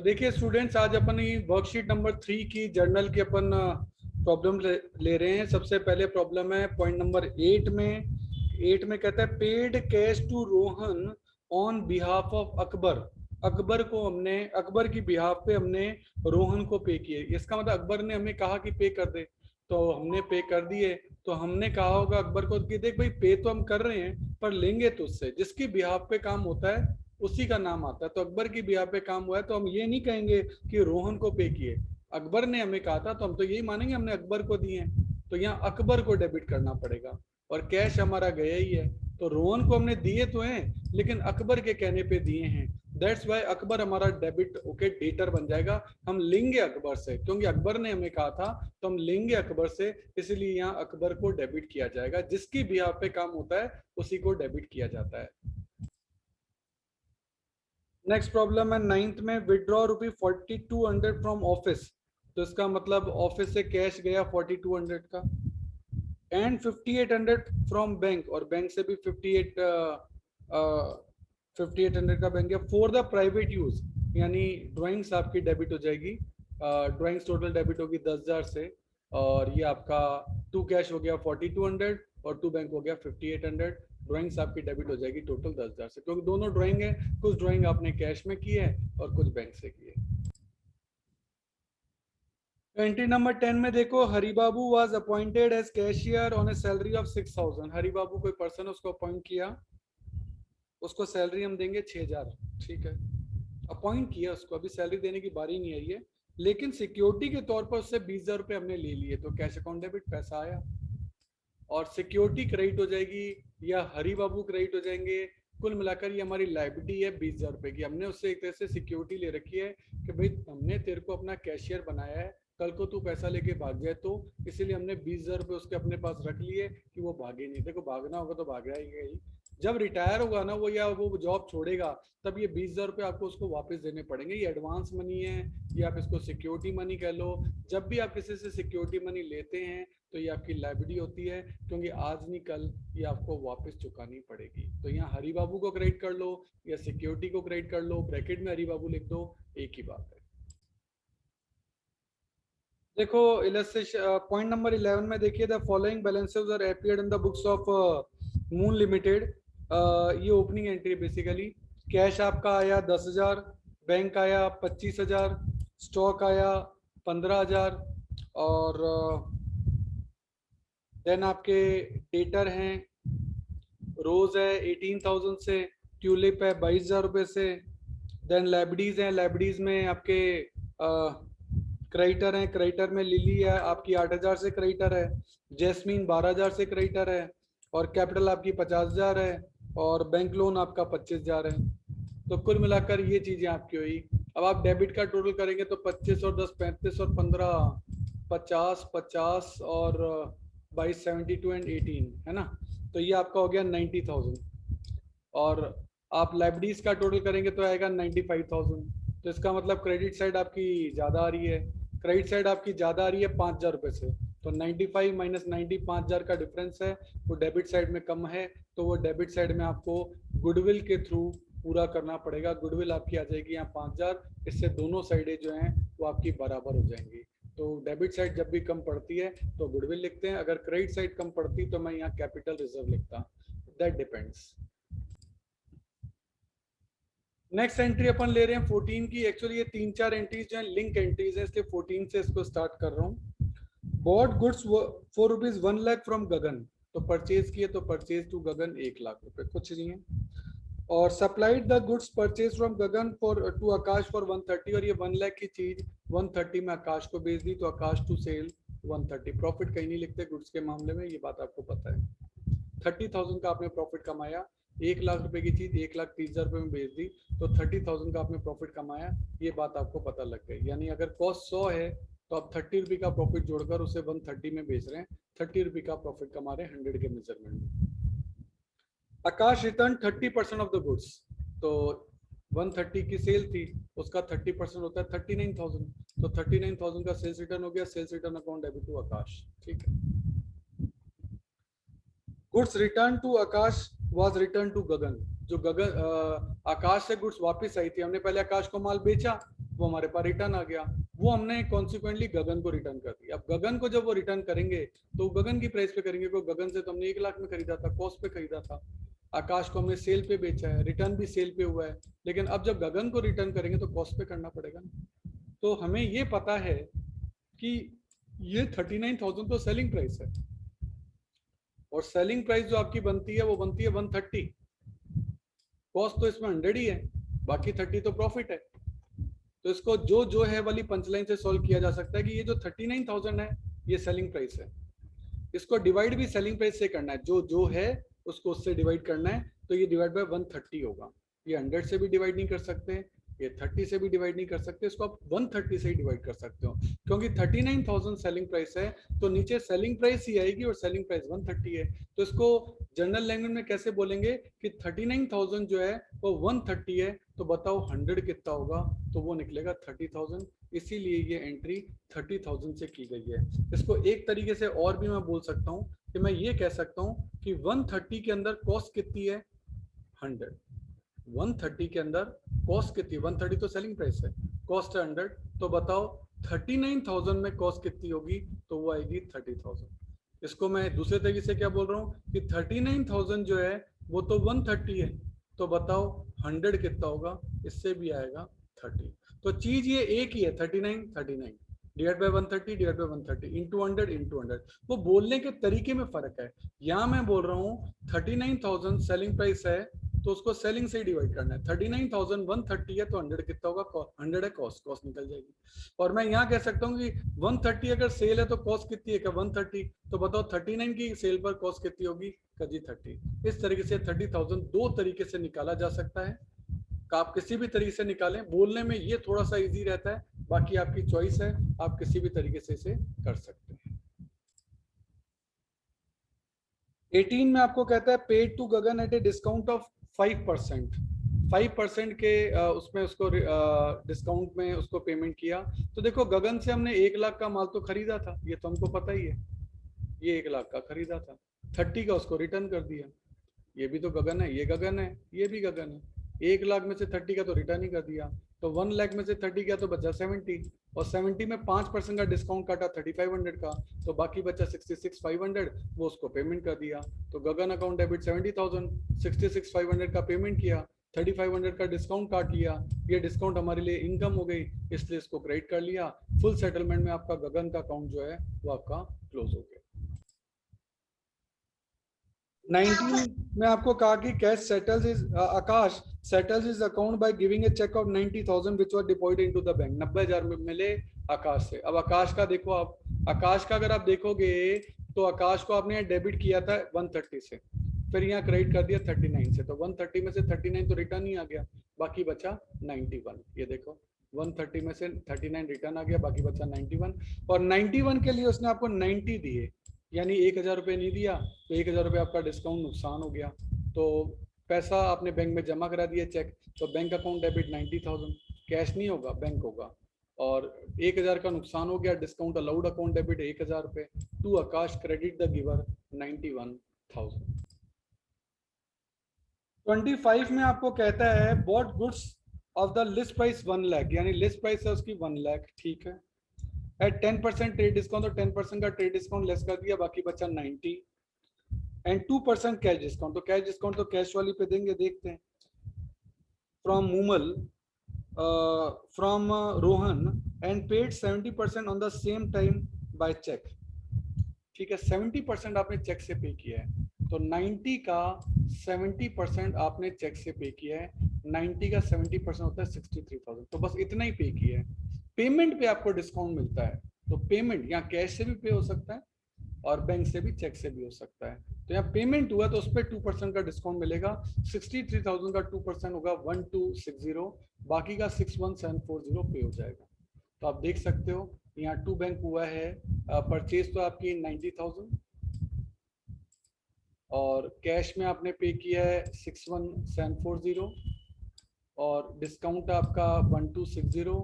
तो देखिए स्टूडेंट्स, आज अपन वर्कशीट नंबर 3 की जर्नल की अपन प्रॉब्लम ले रहे हैं। सबसे पहले प्रॉब्लम है पॉइंट नंबर 8 में। 8 में कहता है paid cash to Rohan on behalf of Akbar. Akbar को हमने, अकबर की बिहाफ पे हमने रोहन को पे किए। इसका मतलब अकबर ने हमें कहा कि पे कर दे, तो हमने पे कर दिए। तो हमने कहा होगा अकबर को कि देख भाई, पे तो हम कर रहे हैं पर लेंगे तो उससे जिसकी बिहाफ पे काम होता है उसी का नाम आता है। तो अकबर की बिहाफ पे काम हुआ है तो हम ये नहीं कहेंगे कि रोहन को पे किए। अकबर ने हमें कहा था तो हम तो यही मानेंगे हमने अकबर को दिए हैं। तो यहाँ अकबर को डेबिट करना पड़ेगा और कैश हमारा गया ही है। तो रोहन को हमने दिए तो हैं लेकिन अकबर के कहने पे दिए हैं। दैट्स वाई अकबर हमारा डेबिट ओके डेटर बन जाएगा। हम लेंगे अकबर से क्योंकि अकबर ने हमें कहा था, तो हम लेंगे अकबर से, इसलिए यहाँ अकबर को डेबिट किया जाएगा। जिसकी बिहाफ पे काम होता है उसी को डेबिट किया जाता है। नेक्स्ट प्रॉब्लम है 9th में, विड्रॉ ₹4200 फ्रॉम ऑफिस। तो इसका मतलब ऑफिस से कैश गया 4200 का, एंड 5800 फ्रॉम बैंक, और बैंक से भी 5800 का बैंक गया फॉर द प्राइवेट यूज। यानी ड्राइंग्स आपकी डेबिट हो जाएगी। ड्राइंग्स टोटल डेबिट होगी 10,000 से, और ये आपका टू कैश हो गया 4200 और टू बैंक हो गया 5800। ड्राइंग्स आपकी डेबिट हो जाएगी टोटल 10,000 से, क्योंकि दोनों ड्राइंग है। कुछ ड्राइंग आपने कैश में की है और कुछ बैंक से की है। एंट्री नंबर 10 में देखो, Haribabu was appointed as cashier on a salary of 6,000। Haribabu कोई पर्सन, उसको अपॉइंट किया, उसको सैलरी हम देंगे 6,000। ठीक है, अपॉइंट किया उसको, अभी सैलरी देने की बारी नहीं आई है, लेकिन सिक्योरिटी के तौर पर उससे 20,000 रुपये हमने ले लिए। तो कैश अकाउंट डेबिट, पैसा आया और सिक्योरिटी क्रेडिट हो जाएगी या हरी बाबू क्रेडिट हो जाएंगे। कुल मिलाकर ये हमारी लाइबिलिटी है 20,000 रुपये की। हमने उससे एक तरह से सिक्योरिटी ले रखी है कि भाई हमने तेरे को अपना कैशियर बनाया है, कल को तू पैसा लेके भाग जाए तो, इसीलिए हमने 20,000 रुपये उसके अपने पास रख लिए कि वो भागे नहीं। देखो भागना होगा तो भाग जाएगा ही, जब रिटायर होगा ना वो या वो जॉब छोड़ेगा तब ये 20,000 रुपये आपको उसको वापस देने पड़ेंगे। ये एडवांस मनी है, ये आप इसको सिक्योरिटी मनी कह लो। जब भी आप किसी से सिक्योरिटी मनी लेते हैं तो ये आपकी लाइबिलिटी होती है, क्योंकि आज नहीं कल ये आपको वापस चुकानी पड़ेगी। तो यहाँ हरी बाबू को क्रेडिट कर लो या सिक्योरिटी को क्रेडिट कर लो, ब्रैकेट में हरी बाबू लिख दो, एक ही बात है। देखो इलस्ट्रेशन पॉइंट नंबर 11 में देखिए, the following balances are appeared in the books of Moon limited. ये ओपनिंग एंट्री बेसिकली। कैश आपका आया 10,000, बैंक आया 25,000, स्टॉक आया 15,000, और देन आपके डेटर हैं, रोज है 18,000 से, ट्यूलिप है 22,000 रुपये से। देन लाइब्रेरीज हैं, लाइब्रेरीज में आपके क्रेडिटर हैं, क्रेडिटर में लिली है आपकी 8,000 से क्रेडिटर है, जैस्मीन 12,000 से क्रेडिटर है, और कैपिटल आपकी 50,000 है, और बैंक लोन आपका 25,000 है। तो कुल मिलाकर ये चीजें आपकी हुई। अब आप डेबिट का टोटल करेंगे तो 25 और 10 35 और 15 50 50 और 22 72 एंड 18 है ना। तो ये आपका हो गया 90,000। और आप लाइब्रेरीज का टोटल करेंगे तो आएगा 95,000। तो इसका मतलब क्रेडिट साइड आपकी ज़्यादा आ रही है, क्रेडिट साइड आपकी ज़्यादा आ रही है 5,000 रुपये से। तो 95 माइनस 90 5,000 का डिफरेंस है, वो डेबिट साइड में कम है। तो वो डेबिट साइड में आपको गुडविल के थ्रू पूरा करना पड़ेगा। गुडविल आपकी आ जाएगी यहाँ 5,000। इससे दोनों साइडें जो हैं वो आपकी बराबर हो जाएंगी। तो डेबिट साइड जब भी कम पड़ती है तो गुडविल लिखते हैं, अगर क्रेडिट साइड कम पड़ती तो मैं यहाँ कैपिटल रिजर्व लिखता। That depends. नेक्स्ट एंट्री अपन ले रहे हैं 14 की। एक्चुअली ये 3-4 एंट्रीज जो है लिंक एंट्रीज है, इसलिए 14 से इसको स्टार्ट कर रहा हूँ। बॉट गुड्स फॉर ₹1,00,000 फ्रॉम गगन। तो परचेज किए तो परचेज टू गगन 1,00,000 रुपए, कुछ नहीं है। और supplied the goods purchase from Gagan for to Aakash for 130, और ये 1,00,000 की चीज 130 में आकाश को बेच दी तो आकाश टू सेल 130। प्रॉफिट कहीं नहीं लिखते गुड्स के मामले में, ये बात आपको पता है। 30,000 का आपने प्रॉफिट कमाया, 1,00,000 रुपए की चीज 1,30,000 रुपए में बेच दी तो 30,000 का आपने प्रॉफिट कमाया, ये बात आपको पता लग गई। यानी अगर कॉस्ट 100 है तो आप 30 रुपये का प्रॉफिट जोड़कर उसे 130 में बेच रहे हैं, 30 रुपये का प्रॉफिट कमा रहे हैं 100 के मेजरमेंट में। आकाश रिटर्न 30% ऑफ द गुड्स। तो 130 की सेल थी, उसका 30% होता है 39,000। तो 39,000 का सेल्स रिटर्न हो गया, sales return account debit to Akash. ठीक है। Goods return to Akash was return to Gagan. जो गगन आकाश से गुड्स वापस आई थी, हमने पहले आकाश को माल बेचा, वो हमारे पास रिटर्न आ गया, वो हमने कॉन्सिक्वेंटली गगन को रिटर्न कर दिया। अब गगन को जब वो रिटर्न करेंगे तो गगन की प्राइस पे करेंगे, क्योंकि गगन से तो हमने 1 लाख में खरीदा था, कॉस्ट पे खरीदा था। आकाश को हमने सेल पे बेचा है, रिटर्न भी सेल पे हुआ है, लेकिन अब जब गगन को रिटर्न करेंगे तो कॉस्ट पे करना पड़ेगा ना। तो हमें ये पता है कि ये 39,000 तो सेलिंग प्राइस है, और सेलिंग प्राइस जो आपकी बनती है वो बनती है 130, कॉस्ट तो इसमें 100 ही है, बाकी 30 तो प्रॉफिट है। तो इसको जो है वाली पंचलाइन से सॉल्व किया जा सकता है कि ये जो 39,000 है ये सेलिंग प्राइस है, इसको डिवाइड भी सेलिंग प्राइस से करना है, जो है उसको उससे डिवाइड करना है, तो ये डिवाइड बाय 130 होगा। ये 100 से भी डिवाइड नहीं कर सकते, ये 30 से भी डिवाइड नहीं कर सकते, इसको आप 130 से ही डिवाइड कर सकते हो, क्योंकि 39,000 सेलिंग प्राइस है तो नीचे सेलिंग प्राइस ही आएगी और सेलिंग प्राइस 130 है। तो इसको जनरल लैंग्वेज में कैसे बोलेंगे कि 39,000 जो है वो 130 है, तो बताओ 100 कितना होगा, तो वो निकलेगा 30,000। इसीलिए ये एंट्री 30,000 से की गई है। इसको एक तरीके से और भी मैं बोल सकता हूँ कि मैं ये कह सकता हूँ कि 130 के अंदर कॉस्ट कितनी है, 100। 130 के अंदर कॉस्ट कितनी, 130 तो सेलिंग प्राइस है, कॉस्ट है 100, तो बताओ 39,000 में कॉस्ट कितनी होगी, तो वो आएगी 30,000। इसको मैं दूसरे तरीके से क्या बोल रहा हूँ कि 39,000 जो है वो तो 130 है, तो बताओ 100 कितना होगा, इससे भी आएगा 30। तो चीज ये एक ही है, 39 divide by 130 divide by 130 into 100, वो बोलने के तरीके में फर्क है। यहाँ मैं बोल रहा हूँ 39,000 सेलिंग प्राइस है, तो उसको सेलिंग से ही डिवाइड करना है। 39,000 130 है, तो 100 कितना होगा, 100 है कॉस्ट, कॉस्ट निकल जाएगी। और मैं यहाँ कह सकता हूँ कि 130 अगर सेल है तो कॉस्ट कितनी है, क्या 130, तो बताओ 39 की सेल पर कॉस्ट कितनी होगी, जी 30। इस तरीके से 30,000 दो तरीके से निकाला जा सकता है, आप किसी भी तरीके से निकालें, बोलने में ये थोड़ा सा इजी रहता है, बाकी आपकी चॉइस है, आप किसी भी तरीके से इसे कर सकते हैं। 18 में आपको कहता है paid to Gagan at a discount of 5%, 5% के उसमें उसको डिस्काउंट में उसको पेमेंट किया। तो देखो गगन से हमने 1 लाख का माल तो खरीदा था, ये तो हमको पता ही है, ये 1 लाख का खरीदा था, 30 का उसको रिटर्न कर दिया, ये भी तो गगन है, ये गगन है, ये भी गगन है। 1 लाख में से 30 का तो रिटर्न ही कर दिया, तो 1 लाख में से 30 का तो बचा 70, और 70 में 5% का डिस्काउंट काटा 3500 का, तो बाकी बचा 66,500, वो उसको पेमेंट कर दिया। तो गगन अकाउंट डेबिट 70,000, 66,500 का पेमेंट किया, 3500 का डिस्काउंट काट लिया, ये डिस्काउंट हमारे लिए इनकम हो गई, इसलिए इसको क्रेडिट कर लिया। फुल सेटलमेंट में आपका गगन का अकाउंट जो है वो आपका क्लोज हो गया। 19 में आपको कहा कि cash settles is Aakash settles is account by giving a cheque of 90,000 which was deposited into the bank. 90,000 में मिले आकाश से। अब आकाश का देखो, आप आकाश का अगर आप देखोगे तो आकाश को आपने डेबिट किया था 130 से, फिर यहाँ क्रेडिट कर दिया 39 से, तो 130 में से 39 तो रिटर्न ही आ गया, बाकी बचा 91। ये देखो 130 में से 39 रिटर्न आ गया, बाकी बचा 91, और 91 के लिए उसने आपको 90 दिए, यानी 1,000 रुपये नहीं दिया, तो 1,000 रुपये आपका डिस्काउंट नुकसान हो गया। तो पैसा आपने बैंक में जमा करा दिया चेक, तो बैंक अकाउंट डेबिट 90,000, कैश नहीं होगा बैंक होगा, और 1,000 का नुकसान हो गया, डिस्काउंट अलाउड अकाउंट डेबिट 1,000 रुपये, to Aakash credit the giver 91,000। 25 में आपको कहता है bought goods of the list price 1 lakh, यानी लिस्ट प्राइस है उसकी 1 लाख, ठीक है, एट 10% ट्रेड डिस्काउंट, तो 10% का ट्रेड डिस्काउंट लेस कर दिया, बाकी बचा 90, एंड 2% कैश डिस्काउंट, तो कैश डिस्काउंट तो कैश वाली पे देंगे, देखते हैं। From Moomal from Rohan and paid 70% on the same time by cheque, ठीक है, 70% आपने चेक से पे किया है, तो 90 का 70% आपने चेक से पे किया है, 90 का 70% होता है 63,000, तो बस इतना ही पे किया है। पेमेंट पे आपको डिस्काउंट मिलता है, तो पेमेंट यहाँ कैश से भी पे हो सकता है और बैंक से भी, चेक से भी हो सकता है, तो यहाँ पेमेंट हुआ तो उस पर 2% का डिस्काउंट मिलेगा, 63,000 का 2% होगा 1260, बाकी का 61,740 पे हो जाएगा। तो आप देख सकते हो यहाँ 2 बैंक हुआ है, परचेज तो आपकी 90,000 और कैश में आपने पे किया है 61,740 और डिस्काउंट आपका 1260,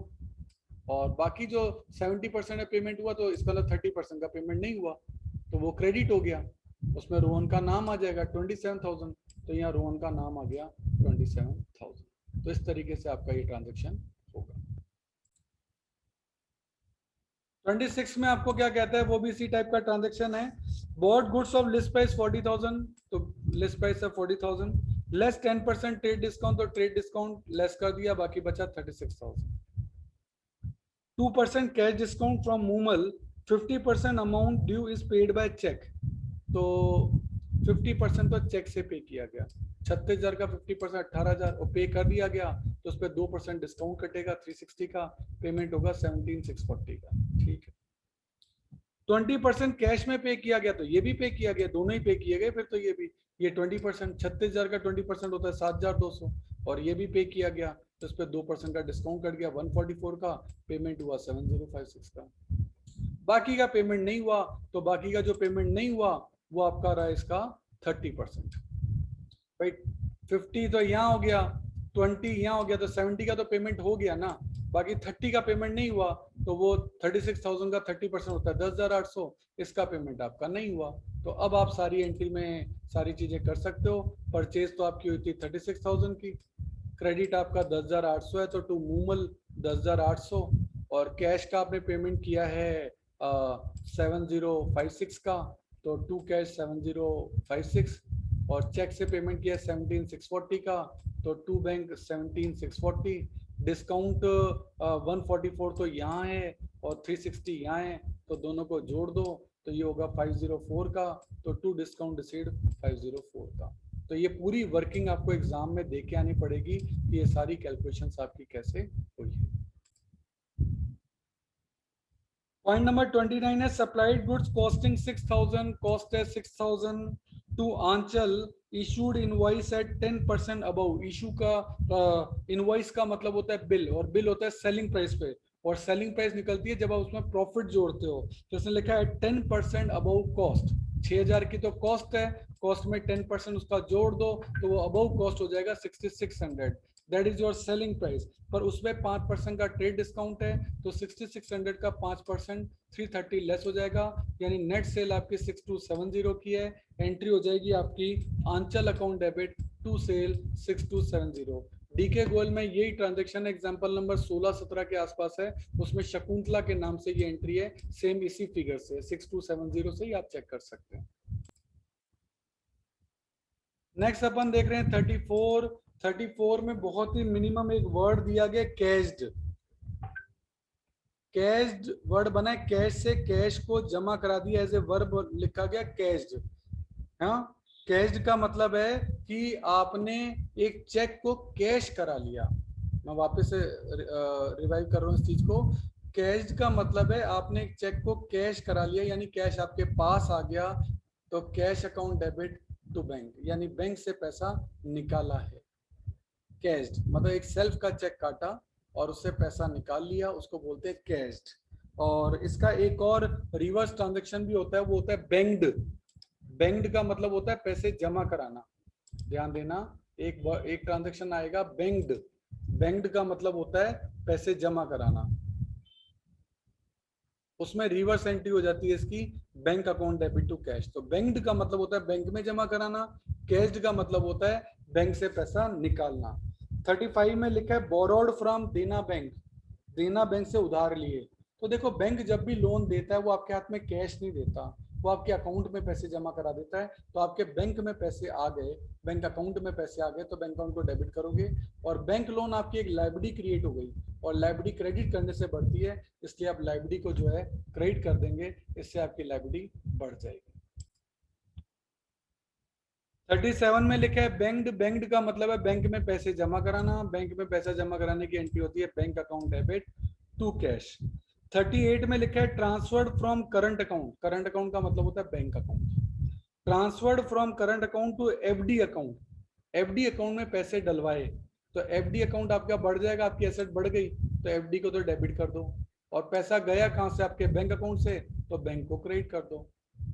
और बाकी जो 70% पेमेंट हुआ तो इसका 30% का पेमेंट नहीं हुआ, तो वो क्रेडिट हो गया, उसमें रोहन का नाम आ जाएगा 27,000, तो यहाँ रोहन का नाम आ गया 27,000। तो इस तरीके से आपका ये ट्रांजेक्शन होगा। 26 में आपको क्या कहता है, वो भी इसी टाइप का ट्रांजेक्शन है। Bought goods of list price 40,000, तो लिस्ट प्राइस है 40,000, लेस 10% ट्रेड डिस्काउंट, तो ट्रेड डिस्काउंट लेस कर दिया, बाकी बचा 36,000। 2% cash discount from Moomal, 50% amount due is paid by cheque, तो 50% तो चेक से पे किया गया। 36,000 का 50% 18,000 और पे कर दिया गया, तो उस पर 2% डिस्काउंट कटेगा 360 का, पेमेंट होगा 17,640 का। ठीक है। 20% कैश में पे किया गया, तो ये भी पे किया गया, दोनों ही पे किए गए फिर तो ये भी। ये 20%, 36,000 का 20% होता है 7,200, और ये भी पे किया गया, तो इस पर 2% का डिस्काउंट कट गया 144 का, पेमेंट हुआ 7056 का। बाकी का पेमेंट नहीं हुआ, तो बाकी का जो पेमेंट नहीं हुआ वो आपका रहा इसका 30%। भाई 50 तो यहाँ हो गया, 20 यहाँ हो गया, तो 70 का तो पेमेंट हो गया ना, बाकी 30 का पेमेंट नहीं हुआ, तो वो 36,000 का 30% होता है 10,800, इसका पेमेंट आपका नहीं हुआ। तो अब आप सारी एंट्री में सारी चीजें कर सकते हो। परचेज तो आपकी हुई थी 36,000 की, क्रेडिट आपका 10,800 है, तो टू मूमल 10,800, और कैश का आपने पेमेंट किया है 7056 का, तो टू कैश 7056, और चेक से पेमेंट किया 17,640 का, तो टू बैंक 17,640, डिस्काउंट 144 तो यहाँ है और 360 यहाँ है, तो दोनों को जोड़ दो, तो ये होगा 504 का, तो टू डिस्काउंट रिसीव्ड 504 का। तो ये पूरी वर्किंग आपको एग्जाम में देके आनी पड़ेगी कि ये सारी कैलकुलेशंस आपकी कैसे हुई है। पॉइंट नंबर 29 है सप्लाइड गुड्स कॉस्टिंग 6,000, कॉस्ट है 6,000 to Aanchal, issued invoice at 10% above. Issue का इनवॉइस का मतलब होता है बिल, और बिल होता है सेलिंग प्राइस पे, और सेलिंग प्राइस निकलती है जब आप उसमें प्रॉफिट जोड़ते हो, तो इसने लिखा है 10% अबव कॉस्ट। 6,000 की तो कॉस्ट है, कॉस्ट में 10% उसका जोड़ दो, तो वो अबव कॉस्ट हो जाएगा 6,600, that is your selling price. पर उसमें 5% का ट्रेड डिस्काउंट है, तो 6,600 का 5% 330 लेस हो जाएगा, यानी नेट सेल आपकी 6,270 की है। एंट्री हो जाएगी आपकी Anchal account debit to sale 6,270। DK Goyal में यही ट्रांजेक्शन एग्जांपल नंबर 16-17 के आसपास है, उसमें शकुंतला के नाम से ये एंट्री है, सेम इसी फिगर से 6,270 से ही आप चेक कर सकते हैं। नेक्स्ट अपन देख रहे हैं 34। 34 में बहुत ही मिनिमम एक वर्ड दिया गया, कैश्ड। कैश्ड वर्ड बना है, कैश से कैश को जमा करा दिया, एज ए वर्ब लिखा गया कैश्ड। हाँ, कैश्ड का मतलब है कि आपने एक चेक को कैश करा लिया। मैं वापस से रिवाइव कर रहा हूँ इस चीज को। कैश्ड का मतलब है आपने एक चेक को कैश करा लिया, यानी कैश आपके पास आ गया, तो cash account debit to bank, यानी बैंक से पैसा निकाला है। कैश्ड मतलब एक सेल्फ का चेक काटा और उससे पैसा निकाल लिया, उसको बोलते हैं कैश्ड। और इसका एक और रिवर्स ट्रांजैक्शन भी होता है, वो होता है बैंक्ड। बैंक्ड का मतलब होता है पैसे जमा कराना। ध्यान देना, एक ट्रांजैक्शन आएगा बैंक्ड। बैंक्ड का मतलब होता है पैसे जमा कराना, उसमें रिवर्स एंट्री हो जाती है इसकी, bank account debit to cash. तो बैंक्ड का मतलब होता है बैंक में जमा कराना, कैश्ड का मतलब होता है बैंक से पैसा निकालना। 35 में लिखा है बोरोड फ्रॉम देना बैंक, देना बैंक से उधार लिए। तो देखो बैंक जब भी लोन देता है वो आपके हाथ में कैश नहीं देता, वो आपके अकाउंट में पैसे जमा करा देता है। तो आपके बैंक में पैसे आ गए, बैंक अकाउंट में पैसे आ गए, तो बैंक अकाउंट को डेबिट करोगे, और बैंक लोन आपकी एक लाइबिलिटी क्रिएट हो गई, और लाइबिलिटी क्रेडिट करने से बढ़ती है, इसलिए आप लाइबिलिटी को जो है क्रेडिट कर देंगे, इससे आपकी लाइबिलिटी बढ़ जाएगी। 37 में लिखा है बैंक्ड। बैंक्ड का मतलब है बैंक में पैसे जमा कराना, बैंक में पैसा जमा कराने की एंट्री होती है bank account debit to cash. 38 में लिखा है transferred from current account. Current account का मतलब होता है bank account. Transferred from current account to FD account. FD account में पैसे डलवाए, तो एफडी अकाउंट आपका बढ़ जाएगा, आपकी एसेट बढ़ गई, तो एफडी को तो डेबिट कर दो, और पैसा गया कहां से, आपके बैंक अकाउंट से, तो बैंक को क्रेडिट कर दो।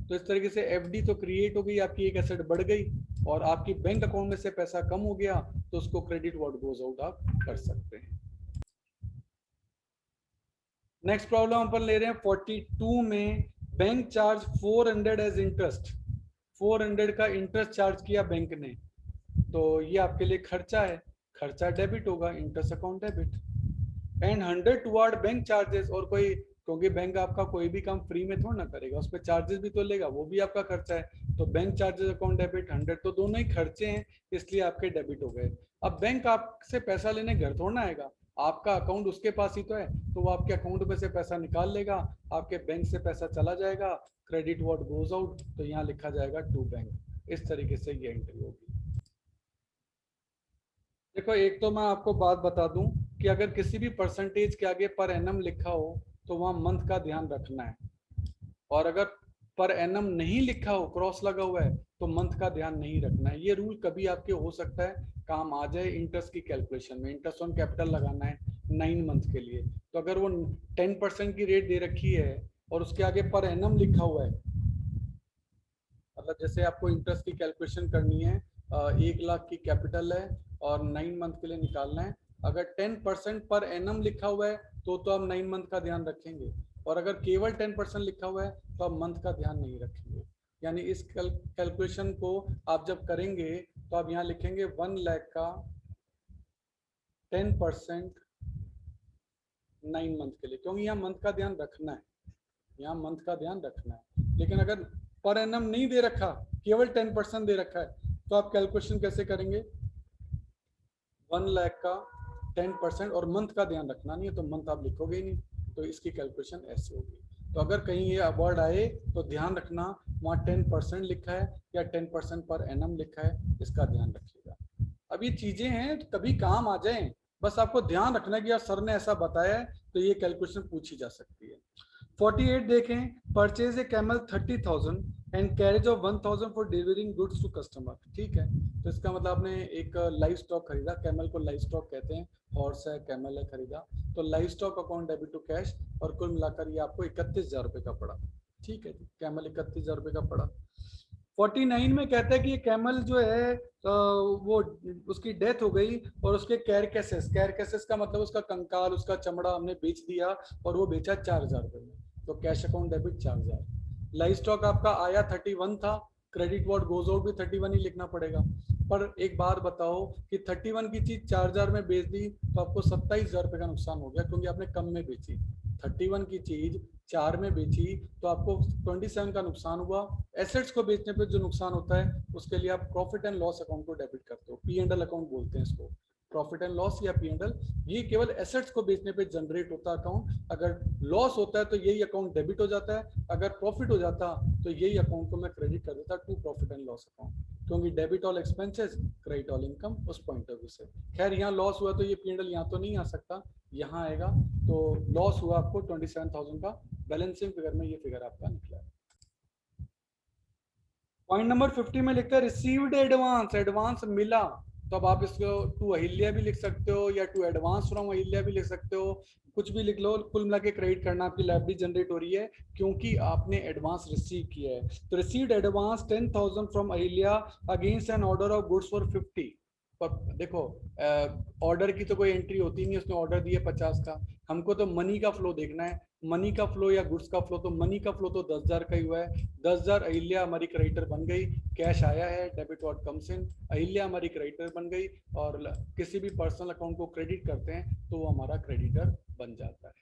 तो इस तरीके से एफडी तो क्रिएट हो गई, आपकी एक एसेट बढ़ गई, और आपकी बैंक अकाउंट में से पैसा कम हो गया, तो उसको क्रेडिट व्हाट गोज आउट आप कर सकते हैं। नेक्स्ट प्रॉब्लम अपन ले रहे हैं 42 में, बैंक चार्ज 400 एज इंटरेस्ट। 400 का इंटरेस्ट चार्ज किया बैंक ने। तो ये आपके लिए खर्चा है, खर्चा डेबिट होगा, interest account debit. And 100 toward bank charges, और कोई, क्योंकि बैंक आपका कोई भी काम फ्री में थोड़ा ना करेगा, उस पर चार्जेस भी तो लेगा, वो भी आपका खर्चा है। तो बैंक चार्जेस अकाउंट डेबिट 100, तो दोनों ही खर्चे हैं, इसलिए आपके डेबिट हो गए। अब बैंक आपसे पैसा लेने घर थोड़ा ना आएगा, आपका अकाउंट उसके पास ही तो है, तो वो आपके अकाउंट में से पैसा निकाल लेगा, आपके बैंक से पैसा चला जाएगा, क्रेडिट व्हाट गोज आउट, तो यहाँ लिखा जाएगा टू बैंक। इस तरीके से ये एंट्री होगी। देखो एक तो मैं आपको बात बता दूं कि अगर किसी भी परसेंटेज के आगे पर एनम लिखा हो तो वहां मंथ का ध्यान रखना है, और अगर पर एनम नहीं लिखा हो, क्रॉस लगा हुआ है, तो मंथ का ध्यान नहीं रखना है। ये रूल कभी आपके हो सकता है काम आ जाए इंटरेस्ट की कैलकुलेशन में, इंटरेस्ट ऑन कैपिटल लगाना है 9 मंथ के लिए, तो अगर वो 10% की रेट दे रखी है और उसके आगे पर एनम लिखा हुआ है, मतलब जैसे आपको इंटरेस्ट की कैलकुलेशन करनी है, 1 लाख की कैपिटल है और 9 मंथ के लिए निकालना है, अगर 10% पर एनम लिखा हुआ है तो आप 9 मंथ का ध्यान रखेंगे, और अगर केवल 10% लिखा हुआ है तो आप मंथ का ध्यान नहीं रखेंगे। यानी इस कैलकुलेशन को आप जब करेंगे तो आप यहाँ लिखेंगे 1 लाख का 10% 9 मंथ के लिए, क्योंकि यहाँ मंथ का ध्यान रखना है, यहाँ मंथ का ध्यान रखना है। लेकिन अगर पर एनम नहीं दे रखा, केवल 10% दे रखा है, तो आप कैलकुलेशन कैसे करेंगे? 1 लाख का 10%, और मंथ का ध्यान रखना नहीं है, तो मंथ आप लिखोगे ही नहीं, तो इसकी कैलकुलेशन ऐसे होगी। तो अगर कहीं ये वर्ड आए तो ध्यान रखना वहाँ 10% लिखा है या 10% पर एनम लिखा है, इसका ध्यान रखिएगा। अब ये चीजें हैं तो कभी काम आ जाएं, बस आपको ध्यान रखना कि यार सर ने ऐसा बताया है, तो ये कैलकुलेशन पूछी जा सकती है। 48 देखें, purchase a camel 30,000 and carriage of 1,000 for delivering goods to customer. ठीक है, तो इसका मतलब आपने एक लाइव स्टॉक खरीदा, कैमल को लाइव स्टॉक कहते हैं, हॉर्स है, कैमल है, खरीदा, तो livestock account debit to cash, और कुल मिलाकर ये आपको 31,000 रुपये का पड़ा। ठीक है जी, कैमल 31,000 रुपये का पड़ा। 49 में कहता है कि ये कैमल जो है वो उसकी डेथ हो गई, और उसके कैरकेसेस, कैरकेसेस का मतलब उसका कंकाल, उसका चमड़ा हमने बेच दिया, और वो बेचा 4,000 रुपये में, तो cash account debit 4,000। Live stock आपका आया 31 था, क्रेडिट व्हाट गोज आउट भी 31 ही लिखना पड़ेगा। पर एक बात बताओ कि 31 की चीज 4,000 में बेच दी तो आपको 27,000 रुपये का नुकसान हो गया, क्योंकि आपने कम में बेची। 31 की चीज 4 में बेची तो आपको 27 का नुकसान हुआ। एसेट्स को बेचने पे जो नुकसान होता है उसके लिए आप प्रॉफिट एंड लॉस अकाउंट को डेबिट करते हो, पी एंड एल अकाउंट बोलते हैं इसको, प्रॉफिट एंड लॉस या पी एंड एल। ये केवल एसेट्स को बेचने पे जनरेट होता है अकाउंट, अगर लॉस होता है तो यही अकाउंट डेबिट हो जाता है, अगर प्रॉफिट हो जाता तो यही अकाउंट को मैं क्रेडिट कर देता to profit and loss account, क्योंकि debit all expenses credit all income उस पॉइंट ऑफ व्यू से। खैर यहाँ लॉस हुआ तो ये पी एंड एल यहाँ तो नहीं आ सकता, यहाँ आएगा, तो लॉस हुआ आपको 27,000 का, बैलेंसिंग फिगर में ये फिगर आपका निकला है। पॉइंट नंबर 50 में लिखता है रिसीव्ड एडवांस, एडवांस मिला, तो अब आप इसको टू अहिल्या भी लिख सकते हो या टू एडवांस फ्रॉम अहिल्या भी लिख सकते हो, कुछ भी लिख लो, कुल मिला के क्रेडिट करना, आपकी लाइबिलिटी जनरेट हो रही है क्योंकि आपने एडवांस रिसीव किया है। तो received advance 10,000 from Ahilya against an order of goods for 50। पर देखो ऑर्डर की तो कोई एंट्री होती नहीं, उसने ऑर्डर दिया 50 का, हमको तो मनी का फ्लो देखना है, मनी का फ्लो या गुड्स का फ्लो, तो मनी का फ्लो तो 10,000 का ही हुआ है, 10,000 अहिल्या हमारी क्रेडिटर बन गई, कैश आया है, debit what comes in, Ahilya हमारी क्रेडिटर बन गई, और किसी भी पर्सनल अकाउंट को क्रेडिट करते हैं तो वो हमारा क्रेडिटर बन जाता है।